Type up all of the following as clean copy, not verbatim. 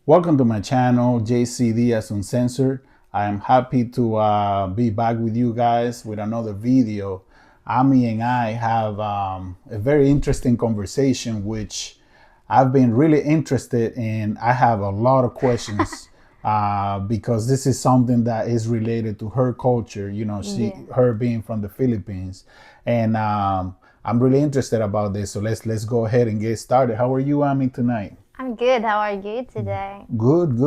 Welcome to my channel, JC Diaz Uncensored. I am happy to be back with you guys with another video. Amie and I have a very interesting conversation, which I've been really interested in. I have a lot of questions because this is something that is related to her culture. You know, her being from the Philippines, and I'm really interested about this. So let's go ahead and get started. How are you, Amie, tonight? I'm good. How are you today? Good.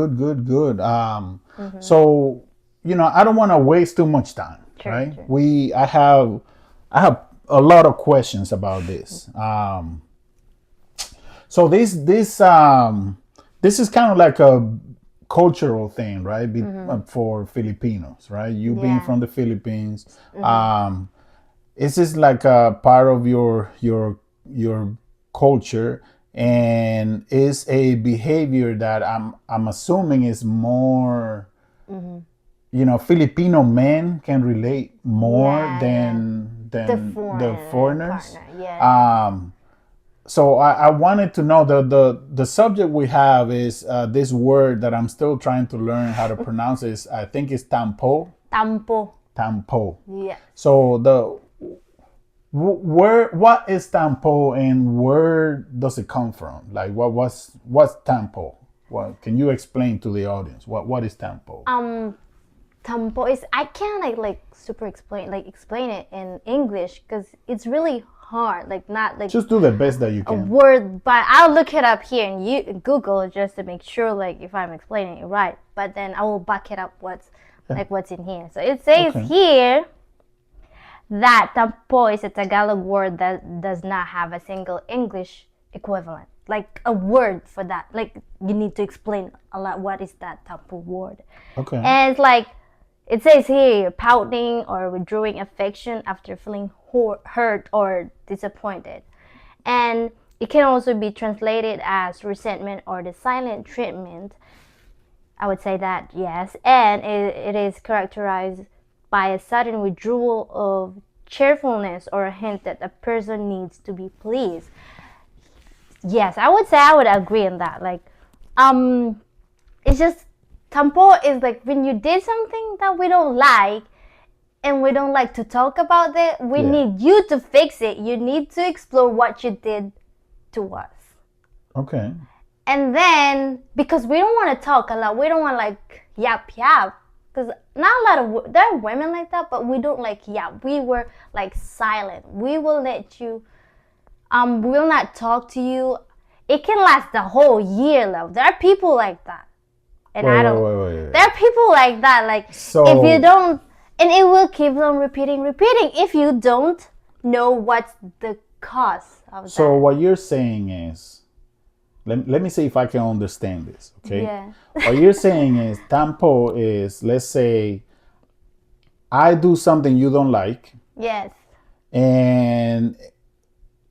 So, I don't want to waste too much time, True, right? true. I have a lot of questions about this. So this is kind of like a cultural thing, right? For Filipinos, right? You being Yeah. from the Philippines, is this like a part of your culture, and is a behavior that I'm assuming is more, Filipino men can relate more Yeah, yeah. The than the foreign foreigners. partner. Yeah. So I wanted to know, the subject we have is this word that I'm still trying to learn how to pronounce. Is I think it's Tampo. tampo. Yeah. So what is tampo, and where does it come from? Like what's tampo? What can you explain to the audience? What is tampo? Tampo is I can't like super explain it in English because it's really hard. Like not like Just do the best that you a can. word, but I'll look it up here and you Google just to make sure like if I'm explaining it right. But then I will back it up what's in here. So it says Okay. here that tampo is a Tagalog word that does not have a single English equivalent. Like a word for that. Like you need to explain a lot what is that tampo word. Okay. And it's like it says here pouting or withdrawing affection after feeling hurt or disappointed. And it can also be translated as resentment or the silent treatment. I would say that, yes. And it is characterized by a sudden withdrawal of cheerfulness or a hint that a person needs to be pleased. Yes, I would say I would agree on that. Like, it's just tampo is like when you did something that we don't like and we don't like to talk about it, we need you to fix it. You need to explore what you did to us. Okay. And then, because we don't want to talk a lot, we don't want like yap. Because not a lot of, there are women like that, but we don't like yap. We were like silent. We will let you, we will not talk to you. It can last the whole year, love. There are people like that. And I don't, Wait. there are people like that. Like, So if you don't, and it will keep on repeating, if you don't know what's the cause of so that. what you're saying is, let me see if I can understand this. Okay. Yeah. What you're saying is tampo is, let's say I do something you don't like, Yes. and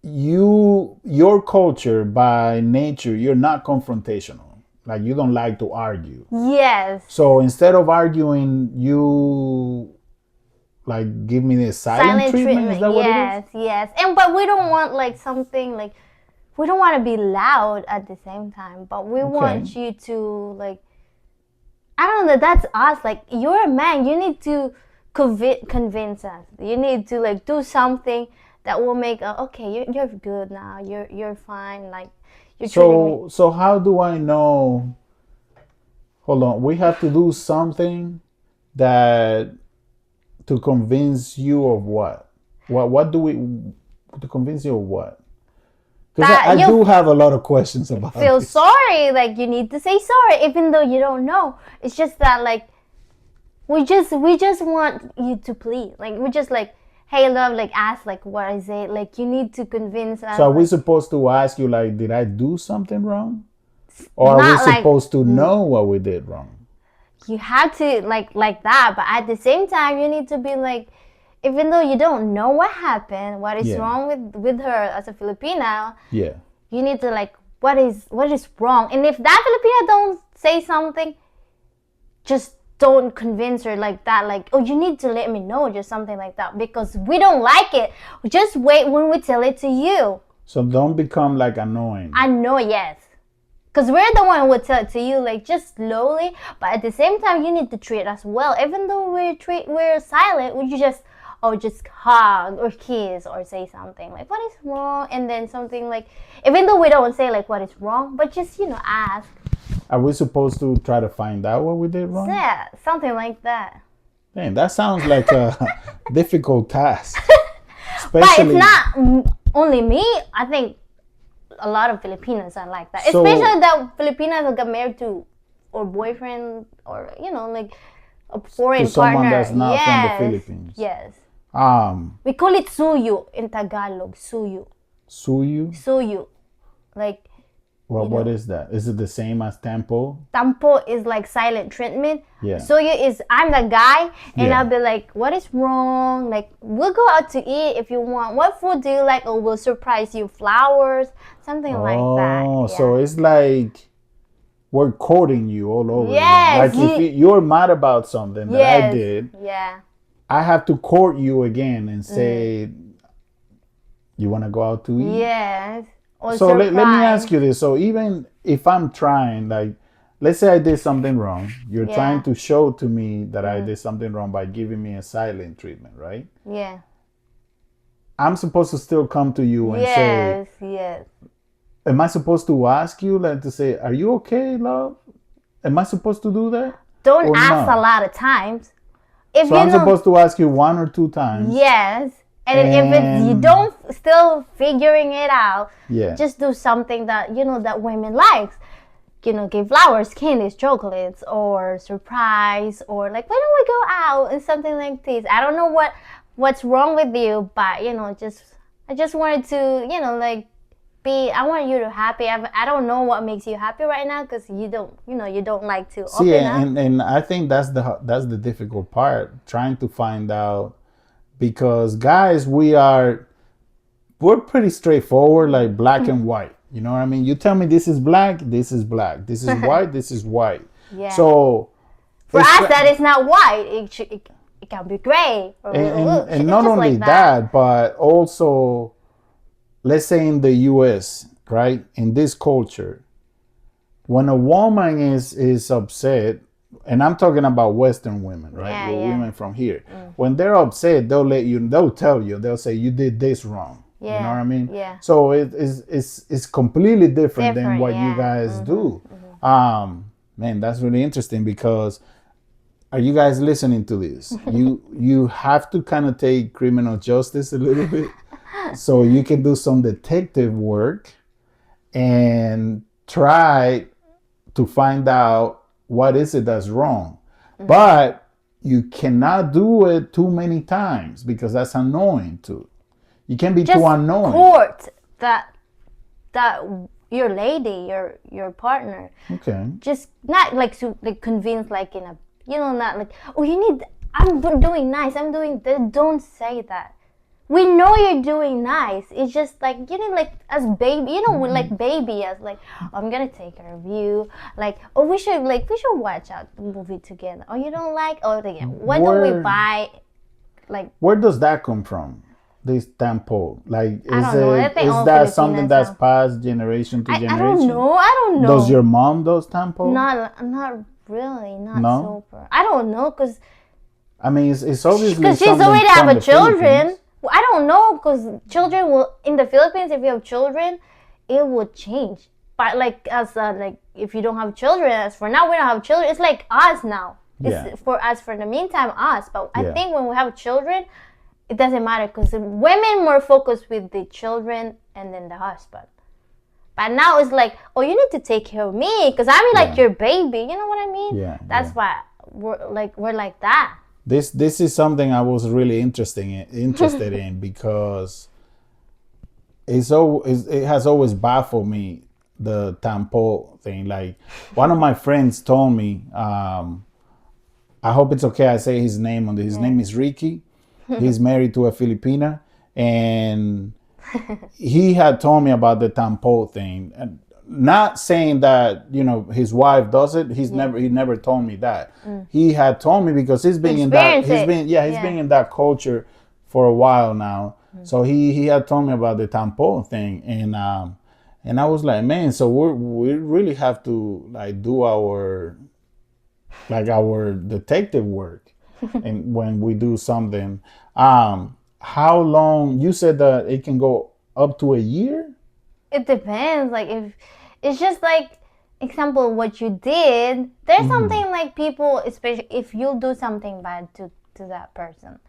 your culture by nature, you're not confrontational. Like, you don't like to argue. Yes. So instead of arguing, you like give me the silent treatment. Is that what it is? Yes. And but we don't want like something like we don't want to be loud at the same time, but we want you to like I don't know, that's us. Like you're a man, you need to convince us. You need to like do something that will make okay, you're good now. You're fine. Like you're treating me. So how do I know? Hold on, we have to do something that to convince you of what? What do we to convince you of what? Because That I you do have a lot of questions about feel this. sorry. Like you need to say sorry, even though you don't know. It's just that like we just want you to please. Like we just like, hey love, like ask like what is it? Like you need to convince us. So are we Like, supposed to ask you, like, did I do something wrong? Or are we not like supposed to know what we did wrong? you have to like that, but at the same time you need to be like, even though you don't know what happened, what is wrong with her as a Filipina, Yeah. you need to like what is wrong. And if that Filipina don't say something, just don't convince her like that, like, oh, you need to let me know, just something like that, because we don't like it. Just wait when we tell it to you. So don't become like annoying. I know, yes. Because we're the one who would tell it to you, like, just slowly. But at the same time, you need to treat us well. Even though we're silent, would you just hug or kiss or say something like, what is wrong? And then something like, even though we don't say like what is wrong, but just, ask. Are we supposed to try to find out what we did wrong? Yeah, something like that. Man, that sounds like a difficult task. But it's not only me. I think a lot of Filipinos are like that. So, especially the Filipinos who got married to or boyfriend or, like a foreign to someone partner. that's not from the Philippines. Yes. We call it suyo in Tagalog. Suyo. Suyu? Suyo. Like, well, what is that? Is it the same as Tampo? Tampo is like silent treatment. Yeah. Suyo is I'm the guy and Yeah. I'll be like, what is wrong? Like, we'll go out to eat if you want. What food do you like? Or we'll surprise you flowers. Something like that. Oh, Yeah. so it's like we're courting you all over. Yes. Again. Like if you're mad about something that I did, yeah. I have to court you again and say, you want to go out to eat? Yes. Or So let me ask you this. So even if I'm trying, like, let's say I did something wrong. You're trying to show to me that I did something wrong by giving me a silent treatment, right? Yeah. I'm supposed to still come to you and say, yes. am I supposed to ask you, like, to say, are you okay, love? Am I supposed to do that? Don't Or ask no? a lot of times. If So you I'm know, supposed to ask you 1 or 2 times. yes. And if you don't still figuring it out, Yeah. just do something that that women likes. Give flowers, candies, chocolates, or surprise, or like, why don't we go out and something like this? I don't know what's wrong with you, but I just wanted to like I want you to happy. I don't know what makes you happy right now because you don't like to See, open up. and I think that's the difficult part, trying to find out, because guys, we're pretty straightforward, like black and white. You know what I mean? You tell me this is black, this is black. This is white, this is white. Yeah. So For us, that is not white. It can be gray. Or and not only like that, but also, let's say in the U.S., right? In this culture, when a woman is upset, and I'm talking about Western women, right? Yeah, Well, yeah. women from here. When they're upset, they'll tell you, they'll say, you did this wrong. Yeah, You know what I mean? yeah. So it's completely different than what you yeah. guys do. Man, that's really interesting, because are you guys listening to this? You have to kind of take criminal justice a little bit, so you can do some detective work and try to find out what is it that's wrong. But you cannot do it too many times, because that's annoying too. You can't be too annoying. Court that your lady, your partner. Okay. Just not like convince, like in a not like, oh, I'm doing nice, I'm doing this. Don't say that. We know you're doing nice. It's just like like as baby, like baby, as like, oh, I'm gonna take care of you. Like, oh, we should watch out the movie together. Oh, you don't like? Oh, why don't we buy? Like, where does that come from? This Tampo, like, I don't know. I think all that Filipinas something that's have- passed generation to I generation? don't know. I don't know. Does your mom does Tampo? Not really. Not No? super. I don't know, cause I mean, it's obviously because she's something already from have a the children. Philippines. Well, I don't know, because children will in the Philippines. If you have children, it would change. But like if you don't have children, as for now we don't have children. It's like us now. It's for us for the meantime us. But I think when we have children, it doesn't matter, because women more focused with the children and then the husband. But now it's like, oh, you need to take care of me because I'm like your baby. You know what I mean? Yeah. That's why we're like that. This is something I was really interested in because it has always baffled me, the Tampo thing. Like, one of my friends told me, I hope it's okay I say his name on this. His name is Ricky. He's married to a Filipina, and he had told me about the Tampo thing. And not saying that his wife does it. He never told me that. He had told me because he's been in that culture for a while now. So he had told me about the Tampo thing, and And I was like, man, so we really have to like do our detective work, and when we do something, how long? You said that it can go up to a year. It depends. Like if it's just like example what you did. There's something like people, especially if you do something bad to that person,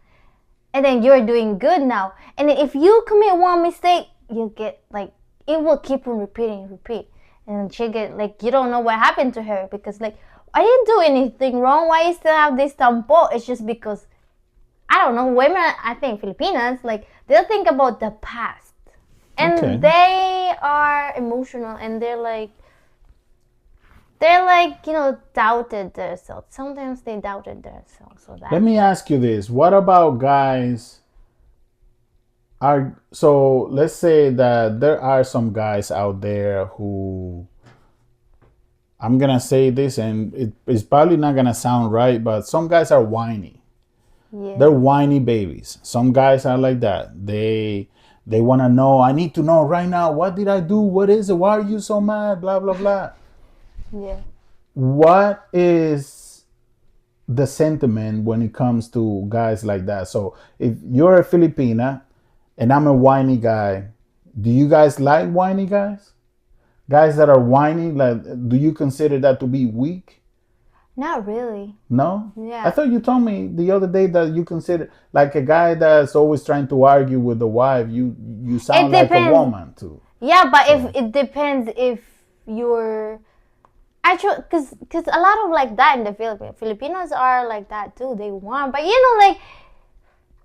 and then you're doing good now, and then if you commit one mistake, you get like it will keep on repeat, and she get like you don't know what happened to her because like I didn't do anything wrong. Why you still have this tampo? It's just because I don't know. Women, I think Filipinas, like they'll think about the past, Okay. and they are emotional, and they're like doubted themselves. Sometimes they doubted themselves. So Let that me ask you this: what about guys? Are so let's say that there are some guys out there who I'm gonna say this, and it's probably not gonna sound right, but some guys are whiny. yeah, They're whiny babies. Some guys are like that. They want to know. I need to know right now. What did I do? What is it? Why are you so mad? Blah blah blah. yeah. What is the sentiment when it comes to guys like that? So if you're a Filipina and I'm a whiny guy, do you guys like whiny guys? Guys that are whiny, like, do you consider that to be weak? Not really. No? I Yeah. thought you told me the other day that you consider like a guy that's always trying to argue with the wife. You It sound like a depends. woman too. Yeah, but if So it depends if you're actually, cause a lot of like that in the Philippines. Filipinos are like that too. They want, but like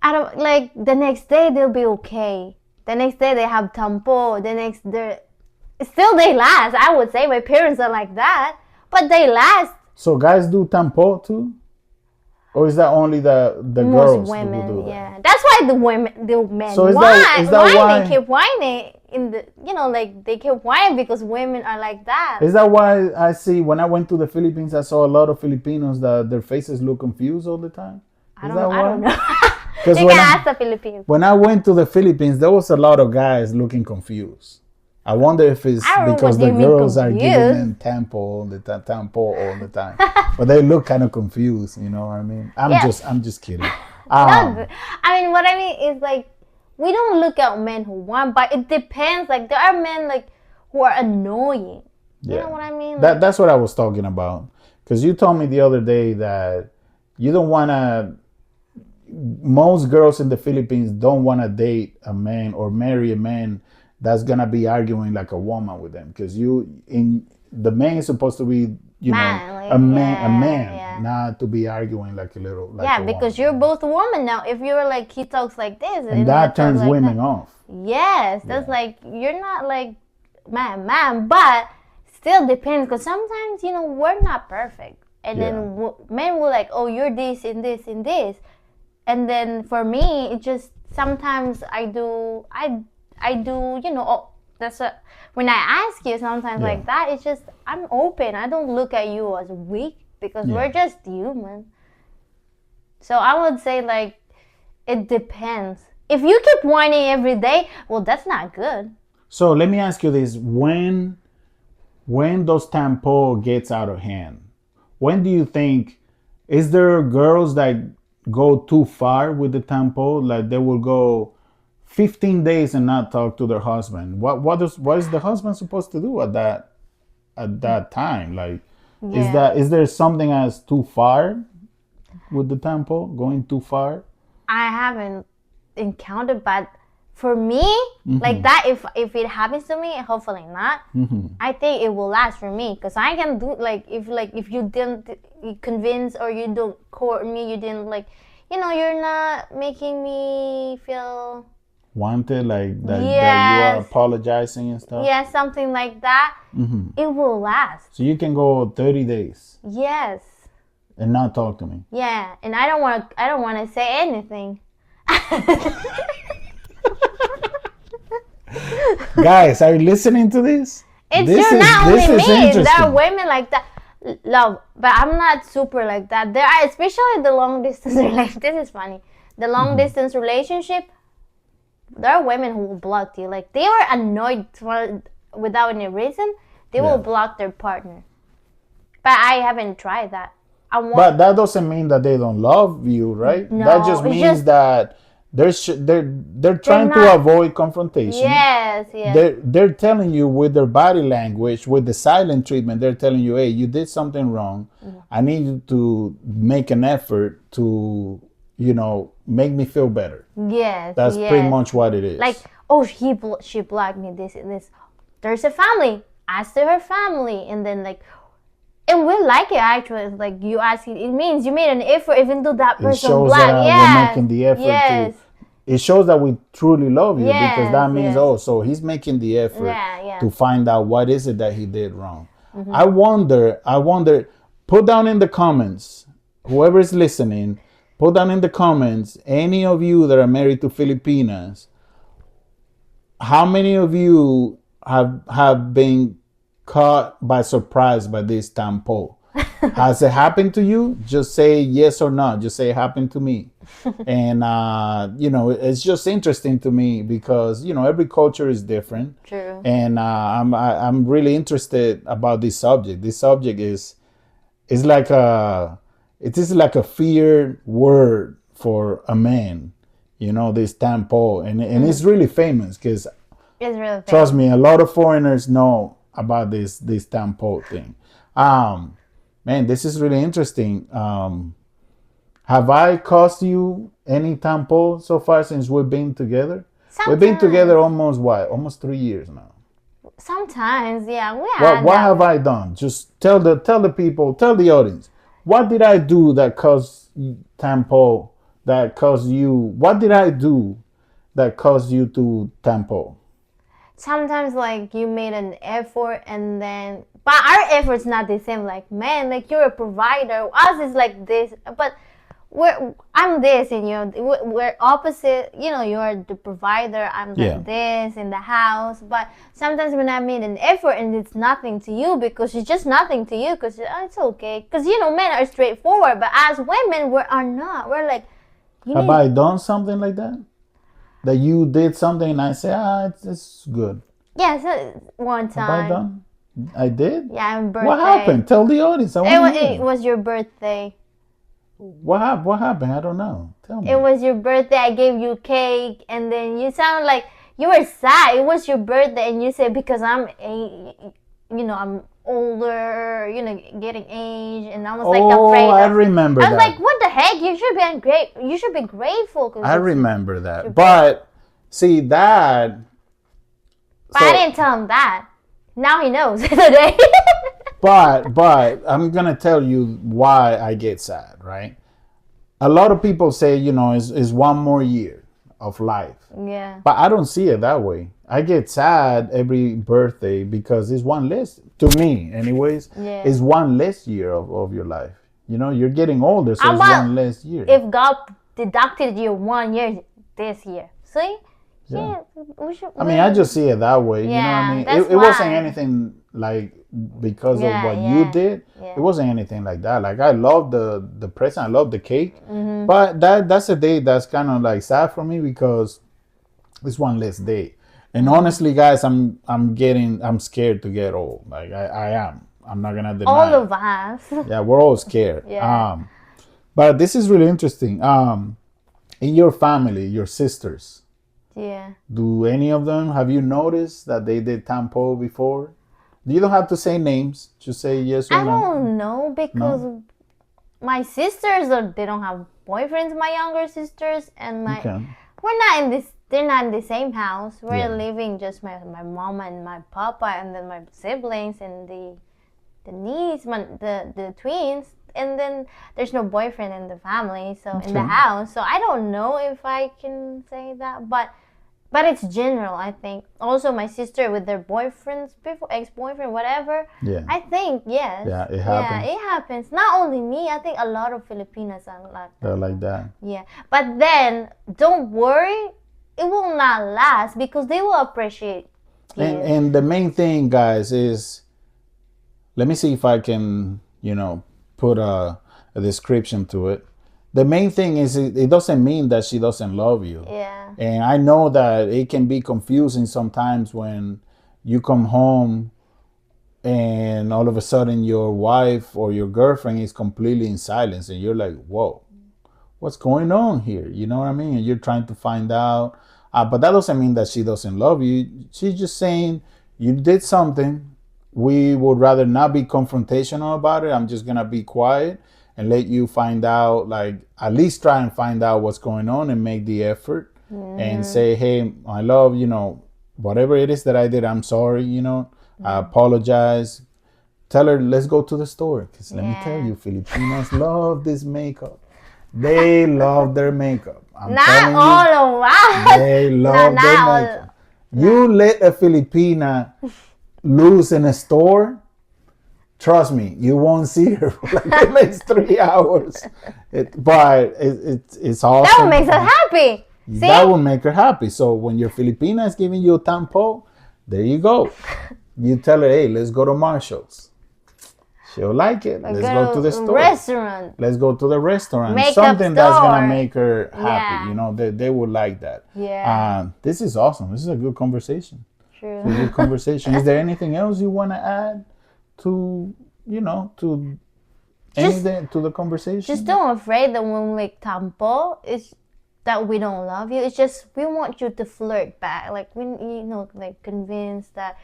I don't like the next day they'll be okay. The next day they have tampo. The next day still they last. I would say my parents are like that, but they last. so guys do tampo too, or is that only the Most girls who women, do that? yeah. That's why the men So is that they why keep whining in the like they keep whining because women are like that. is that why I see when I went to the Philippines I saw a lot of Filipinos that their faces look confused all the time? Is that I don't why? know. Because You can ask the Philippines. when I went to the Philippines, there was a lot of guys looking confused. I wonder if it's I don't know because what the you mean girls are giving confused. them tampo all the time, but they look kind of confused. You know what I mean? Yeah. I'm just kidding. No, Um, I mean what I mean is like we don't look at men who want, but it depends. Like there are men like who are annoying. You know yeah, what I mean? that Like that's what I was talking about. Because you told me the other day that you don't want to. Most girls in the Philippines don't want to date a man or marry a man that's gonna be arguing like a woman with them. Because the man is supposed to be man, a yeah, man, yeah. not to be arguing like Yeah, a because woman. you're both women now. If you're like he talks like this And and you that talk turns like women that, off. yes, that's Yeah, like you're not like man, but still depends because sometimes we're not perfect, and yeah, then men will like, oh, you're this and this and this, and then for me, it just sometimes I do oh, that's a when I ask you sometimes yeah, like that, it's just I'm open. I don't look at you as weak because yeah. we're just human. So I would say like it depends. If you keep whining every day, well, that's not good. So let me ask you this: when those tampo gets out of hand, when do you think is there girls that go too far with the tampo, like they will go 15 days and not talk to their husband? What is the husband supposed to do at that time? Like Yeah, is there something as too far with the tampo going too far? I haven't encountered, but for me, like Mm-hmm. that, if it happens to me, hopefully not. Mm-hmm. I think it will last for me because I can do like if you didn't convince or you don't court me, you didn't like, you're not making me feel Wanted like that you are yes, apologizing and stuff. yes, something like that. Mm-hmm. It will last. So you can go 30 days Yes, and not talk to me. yeah, and I don't want to say anything. Guys, are you listening to this? It's This you're is not this only is me. There are interesting. women like that. Love, but I'm not super like that. There are especially the long distance relationship. This is funny. The long Mm-hmm. distance relationship. There are women who will block you. Like they are annoyed for without any reason, they Yeah. will block their partner. But I haven't tried that. I want But that doesn't mean that they don't love you, right? That no. just It's means just that they're they're trying to not. avoid confrontation. Yes, yes, They're telling you with their body language, with the silent treatment, they're telling you, hey, you did something wrong. I need you to make an effort to, make me feel better. yes, That's pretty yes. much what it is. Like, oh, she blocked me. This and this. There's a family. Ask to her family, and then like, and we like it actually. It's like you ask it. It means you made an effort, even though that It person shows that black. we're Yes, making the effort to. yes, It shows that we truly love you because yes, that means, yes. oh, so he's making the effort Yeah, yeah. to find out what is it that he did wrong. I wonder, put down in the comments, whoever is listening, put down in the comments, any of you that are married to Filipinas, how many of you have been caught by surprise by this Tampo? Has it happened to you? Just say yes or no. Just say it happened to me. And it's just interesting to me because every culture is different. True. And I'm really interested about this subject. This subject is like it is like a feared word for a man. This Tampo, and it's really famous because It's really trust famous. me, a lot of foreigners know about this Tampo thing. Man, this is really interesting. Have I caused you any Tampo so far since we've been together? We've been together Sometimes, almost 3 years now. sometimes, yeah, we What had have I done? Just tell the people, tell the audience. What did I do that caused Tampo? That caused you? What did I do that caused you to Tampo? sometimes like you made an effort and then but our effort's not the same. Like, man, like you're a provider, us is like this, but I'm this and we're opposite. You're the provider, I'm Yeah. this in the house. But sometimes when I made an effort and it's nothing to you, because it's just nothing to you, because it's okay, because men are straightforward, but as women we are not. We're like, you Have need. I done something like that? That you did something and I say, it's good. Yes, one Have I time. done? I did? Yeah, birthday. What happened? Tell the audience. I want to It hear. was your birthday. What happened? I don't know. Tell me. It was your birthday. I gave you cake, and then you sound like you were sad. It was your birthday, and you said because I'm older, getting age, and I was like afraid. I remember I was that. like, what the heck? You should be You should be grateful. I remember that. But see that. But I didn't tell him that. Now he knows today. But I'm gonna tell you why I get sad, right? A lot of people say, is one more year of life. Yeah. But I don't see it that way. I get sad every birthday because it's one less, to me anyways, Yeah. it's one less year of your life. You're getting older, so How it's about one less year. if God deducted you 1 year this year? See? Yeah. We should. I mean, I just see it that way. You know what I Yeah, mean? that's It wasn't why. anything like because Yeah, of what yeah, you did. yeah. It wasn't anything like that. Like I love the present, I love the cake, Mm-hmm. but that's a day that's kind of like sad for me because it's one less day. And Mm-hmm. honestly, guys, I'm scared to get old. Like I am. I'm not gonna deny. All it. of us. Yeah, we're all scared. Yeah. But this is really interesting. In your family, your sisters, Yeah. do any of them have you noticed that they did Tampo before? You don't have to say names. Just say yes or I no. don't know because my sisters they don't have boyfriends. My younger sisters and my Okay. we're not in this. They're not in the same house. We're Yeah. living just my mama and my papa, and then my siblings and the niece, the twins, and then there's no boyfriend in the family, so in the Okay. house. So I don't know if I can say that, but it's general. I think also my sister with their boyfriends before, ex-boyfriend, whatever. Yeah. I think yes. Yeah, it happens. Yeah, it happens. Not only me. I think a lot of Filipinas are like that. They're like that. Yeah, but then don't worry, it will not last because they will appreciate you. And the main thing, guys, is let me see if I can, put a description to it. The main thing is it doesn't mean that she doesn't love you. Yeah. And I know that it can be confusing sometimes when you come home and all of a sudden your wife or your girlfriend is completely in silence and you're like, whoa, what's going on here? You know what I mean? And you're trying to find out. But that doesn't mean that she doesn't love you. She's just saying you did something. We would rather not be confrontational about it. I'm just going to be quiet and let you find out, like, at least try and find out what's going on and make the effort and say, hey, I love, whatever it is that I did, I'm sorry, I apologize. Tell her, let's go to the store. Because let me tell you, Filipinas love this makeup. They love their makeup. I'm Not telling all of us. they No, love their not all. makeup. You let a Filipina loose in a store, trust me, you won't see her for like the next 3 hours. But it's awesome. That would make us happy. See? That will make her happy. So when your Filipina is giving you a tampo, there you go. You tell her, hey, let's go to Marshall's. She'll like it. Let's go to the store. Restaurant. Let's go to the restaurant. Makeup Something that's store. gonna make her happy. Yeah. They would like that. Yeah. This is awesome. This is a good conversation. True. It's a good conversation. Is there anything else you want to add to to anything to the conversation? Just don't afraid that when we make tampo, it's that we don't love you. It's just we want you to flirt back. Like we, like convince that.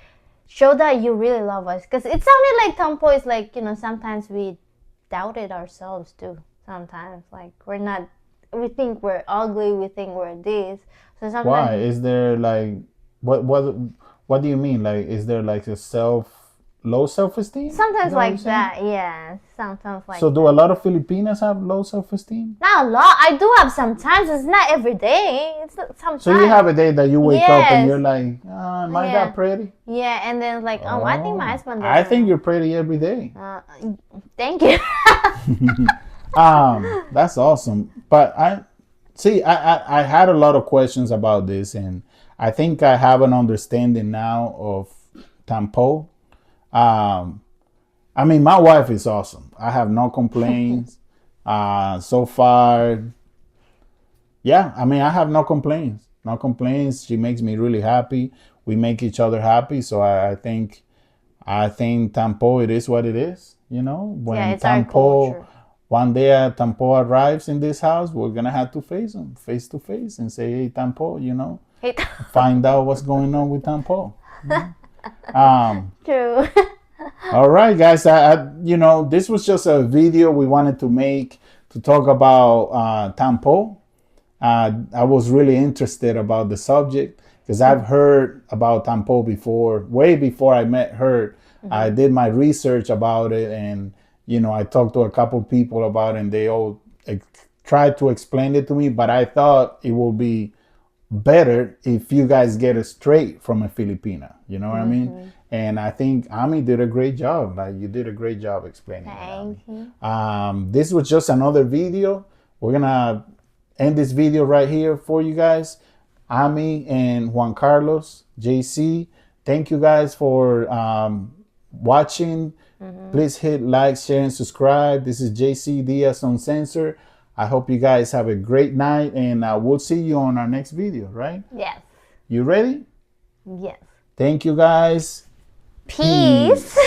Show that you really love us, because it sounded like tampo is like, sometimes we doubted ourselves too. Sometimes like we think we're ugly, we think we're this. So sometimes, why is there like what do you mean? Like, is there like a low self-esteem? sometimes like that, yeah. Sometimes like so do a lot of Filipinas have low self-esteem? not a lot. I do have sometimes. It's not every day. It's sometimes. So you have a day that you wake up and Yes. you're like, am I that pretty? Yeah, and then like, I think my husband. I think you're pretty every day. Thank you. That's awesome. But I had a lot of questions about this, and I think I have an understanding now of tampo. I mean, my wife is awesome. I have no complaints. So far, yeah. I mean, I have no complaints. No complaints. She makes me really happy. We make each other happy. So I think tampo, it is what it is. When Yeah, it's our culture. One day tampo arrives in this house, we're gonna have to face him face to face and say, hey, tampo, find out what's going on with tampo. True. All right, guys. This was just a video we wanted to make to talk about tampo. I was really interested about the subject because I've heard about tampo before, way before I met her. I did my research about it, and I talked to a couple people about it, and they all tried to explain it to me. But I thought it would be better if you guys get it straight from a Filipina. You know what I mean? And I think Amie did a great job. Like, you did a great job explaining it. Thank you. This was just another video. We're gonna end this video right here for you guys. Amie and Juan Carlos, JC, thank you guys for watching. Please hit like, share, and subscribe. This is JC Diaz Uncensored. I hope you guys have a great night, and we'll see you on our next video, right? Yes. You ready? Yes. Thank you, guys. Peace.